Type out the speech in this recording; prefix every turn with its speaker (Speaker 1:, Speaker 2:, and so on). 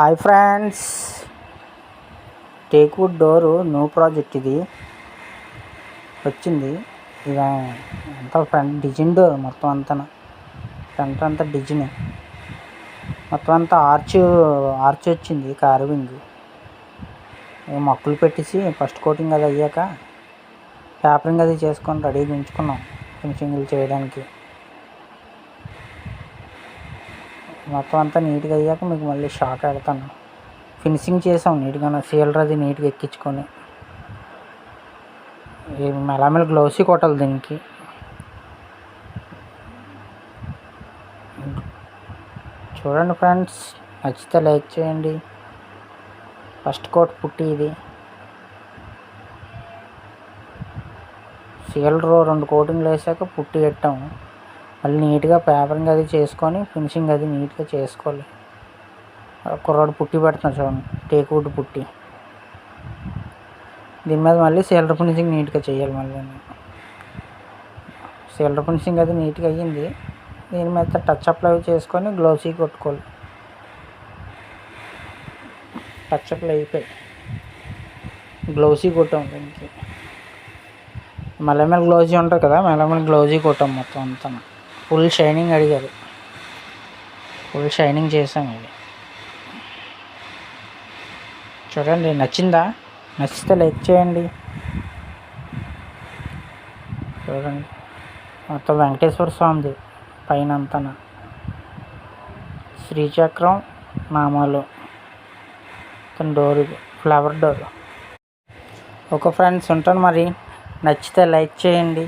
Speaker 1: Hi friends, teakwood door new project ఇది వచ్చింది. ఇక అంతా ఫ్రంట్ డిజైన్ డోర్ మొత్తం అంతా ఫ్రంట్ అంతా డిజైన్ మొత్తం అంతా ఆర్చ్ వచ్చింది. కార్వింగ్ మొక్కలు పెట్టేసి ఫస్ట్ కోటింగ్ అది అయ్యాక పేపరింగ్ అది చేసుకొని రెడీగా ఉంచుకున్నాం ఫినిషింగ్లు చేయడానికి. మొత్తం అంతా నీట్గా అయ్యాక మీకు మళ్ళీ షాక్ పెడతాను. ఫినిషింగ్ చేసాం నీట్గా, సీలర్ అది నీట్గా ఎక్కించుకొని. మెల్లమెల్ల గ్లౌసీ కొట్టాలి దీనికి. చూడండి ఫ్రెండ్స్, నచ్చితే లైక్ చేయండి. ఫస్ట్ కోట్ పుట్టి ఇది సీలర్ 2 కోటింగ్లు వేసాక పుట్టి పెట్టాము. మళ్ళీ నీట్గా పేపరింగ్ అది చేసుకొని ఫినిషింగ్ అది నీట్గా చేసుకోవాలి. కుర్రాడు పుట్టి పెడుతున్నాడు చూడండి, టేక్వుడ్ పుట్టి. దీని మీద మళ్ళీ సీలర్ ఫినిషింగ్ నీట్గా చేయాలి. మళ్ళీ సీలర్ ఫినిషింగ్ అది నీట్గా అయ్యింది. దీని మీద టచ్ అప్లు అవి చేసుకొని గ్లౌసీ కొట్టుకోవాలి. టచ్ అప్లు అయిపోయి గ్లౌసీ కొట్టాం. దీనికి మెల్లమెల్ల గ్లౌజీ ఉంటుంది కదా, మెల్లమెల్ల గ్లౌజీ కొట్టాం. మొత్తం అంతా ఫుల్ షైనింగ్ అడిగారు, ఫుల్ షైనింగ్ చేసాం. ఇది చూడండి, నచ్చిందా? నచ్చితే లైక్ చేయండి. చూడండి, మొత్తం వెంకటేశ్వర స్వామిది పైన అంతా శ్రీచక్రం నామాలు. డోర్ ఇది ఫ్లవర్ డోర్. ఓకే ఫ్రెండ్స్, ఉంటాను మరి. నచ్చితే లైక్ చేయండి.